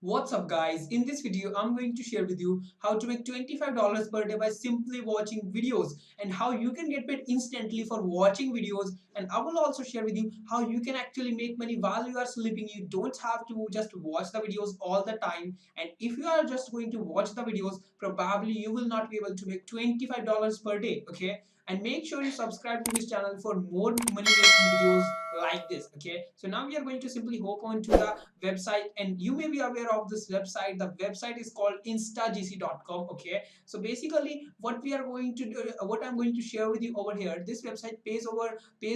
What's up guys, in this video I'm going to share with you how to make $25 per day by simply watching videos and how you can get paid instantly for watching videos, and I will also share with you how you can actually make money while you are sleeping. You don't have to just watch the videos all the time, and if you are just going to watch the videos probably you will not be able to make $25 per day. Okay, and make sure you subscribe to this channel for more money making videos like this. Okay, so now we are going to simply hop on to the website, and you may be aware of this website. The website is called instagc.com. Okay, so basically what we are going to do, what I'm going to share with you over here, this website pays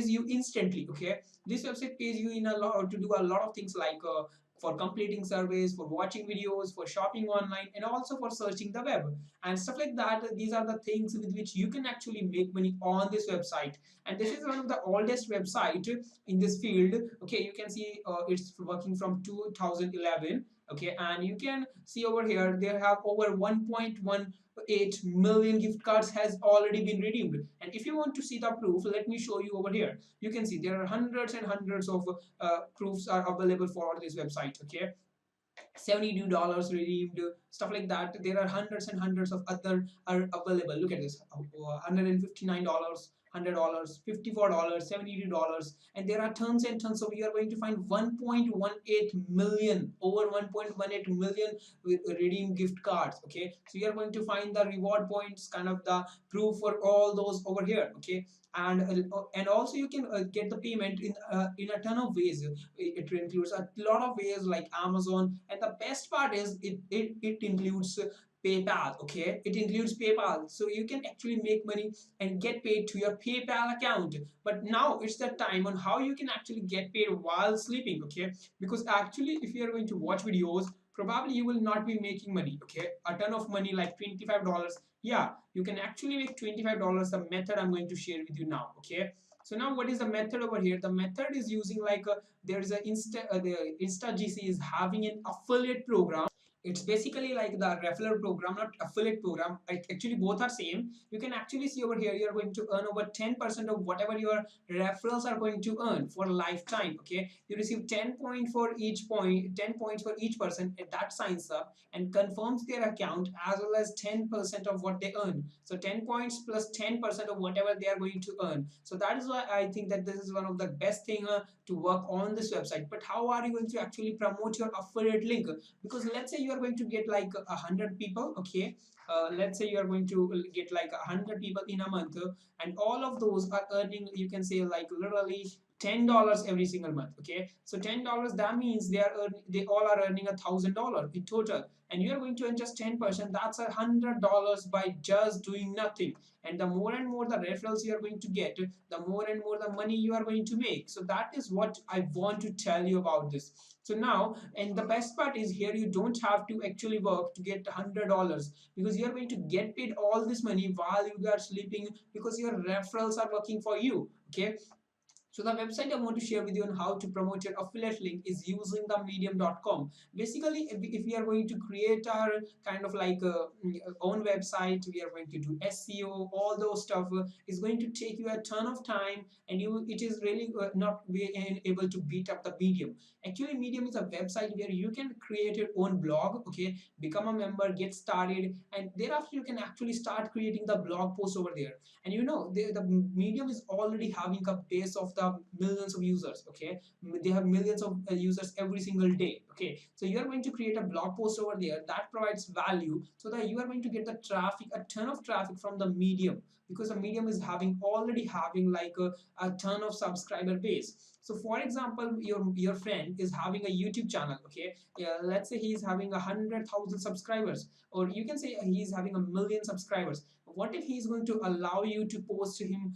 you instantly. Okay, this website pays you in a lot to do a lot of things like for completing surveys, for watching videos, for shopping online, and also for searching the web and stuff like that. These are the things with which you can actually make money on this website, and this is one of the oldest website in this field. Okay, you can see it's working from 2011. Okay, and you can see over here they have over 1.18 million gift cards has already been redeemed. And if you want to see the proof, let me show you over here. You can see there are hundreds and hundreds of proofs are available for this website. Okay, $72 redeemed, stuff like that. There are hundreds and hundreds of other are available. Look at this, $159, $100, $54, $72, and there are tons and tons. So you are going to find 1.18 million, over 1.18 million with redeemed gift cards. Okay, so you are going to find the reward points, kind of the proof for all those over here. Okay, and also you can get the payment in a ton of ways. It includes a lot of ways like Amazon, and the best part is it includes PayPal. Okay, it includes PayPal, so you can actually make money and get paid to your PayPal account. But now it's the time on how you can actually get paid while sleeping. Okay, because actually if you are going to watch videos probably you will not be making money. Okay, a ton of money like $25. Yeah, you can actually make $25. The method I'm going to share with you now. Okay, so now what is the method over here? The method is using like there is a the InstaGC is having an affiliate program. It's basically like the referral program, not affiliate program. Actually both are same. You can actually see over here you are going to earn over 10% of whatever your referrals are going to earn for lifetime. Okay, you receive 10 point for each point, 10 points for each person that signs up and confirms their account, as well as 10% of what they earn. So 10 points plus 10% of whatever they are going to earn. So that is why I think that this is one of the best thing to work on this website. But how are you going to actually promote your affiliate link? Because let's say you are going to get like 100 people. Okay, let's say you are going to get like 100 people in a month, and all of those are earning, you can say like literally $10 every single month. Okay, so $10, that means they all are earning $1,000 in total, and you are going to earn just 10%. That's $100 by just doing nothing. And the more and more the referrals you are going to get, the more and more the money you are going to make. So that is what I want to tell you about this. So now, and the best part is here, you don't have to actually work to get $100, because you are going to get paid all this money while you are sleeping, because your referrals are working for you. Okay, so the website I want to share with you on how to promote your affiliate link is using the medium.com. Basically, if we are going to create our kind of like own website, we are going to do SEO, all those stuff is going to take you a ton of time, and you it is really not be able to beat up the medium. Actually, medium is a website where you can create your own blog. Okay, become a member, get started, and thereafter you can actually start creating the blog post over there. And you know the medium is already having a base of the millions of users. Okay, they have millions of users every single day. Okay, so you are going to create a blog post over there that provides value, so that you are going to get the traffic, a ton of traffic from the medium, because the medium is having already having like a ton of subscriber base. So for example, your friend is having a YouTube channel. Okay, yeah, let's say he is having 100,000 subscribers, or you can say he is having 1 million subscribers. What if he is going to allow you to post him,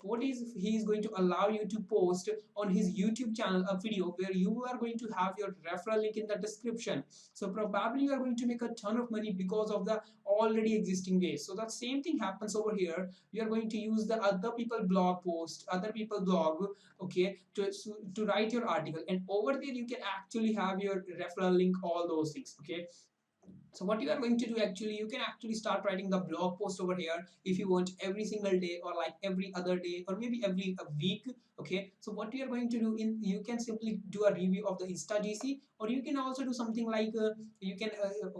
what is he is going to allow you to post on his YouTube channel a video where you are going to have your referral link in the description. So probably you are going to make a ton of money because of the already existing base. So the same thing happens over here. You are going to use the other people blog post, other people blog. Okay, to write your article, and over there you can actually have your referral link, all those things. Okay, So what you are going to do, actually, you can actually start writing the blog post over here if you want, every single day, or like every other day, or maybe every a week. Okay, so what you are going to do, in you can simply do a review of the Insta GC, or you can also do something like you can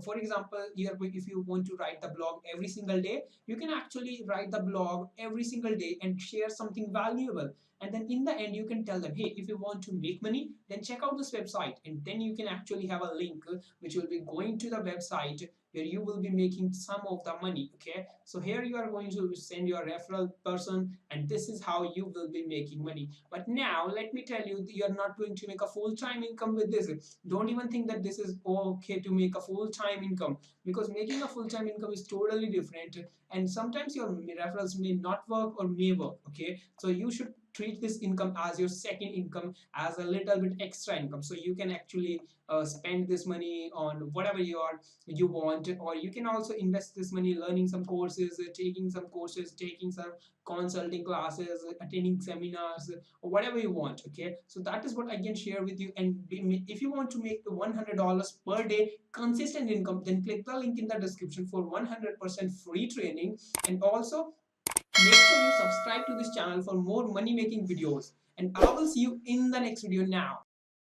for example, if you want to write the blog every single day, you can actually write the blog every single day and share something valuable. And then in the end, you can tell them, hey, if you want to make money, then check out this website, and then you can actually have a link which will be going to the website where you will be making some of the money. Okay, so here you are going to send your referral person, and this is how you will be making money. But now let me tell you, you are not going to make a full-time income with this. Don't even think that this is okay to make a full-time income, because making a full-time income is totally different, and sometimes your referrals may not work or may work. Okay, so you should treat this income as your second income, as a little bit extra income, so you can actually spend this money on whatever you want, or you can also invest this money learning some courses, taking some consulting classes, attending seminars, or whatever you want. Okay, so that is what I can share with you. And if you want to make the $100 per day consistent income, then click the link in the description for 100% free training. And also make sure you subscribe to this channel for more money making videos, and I will see you in the next video now.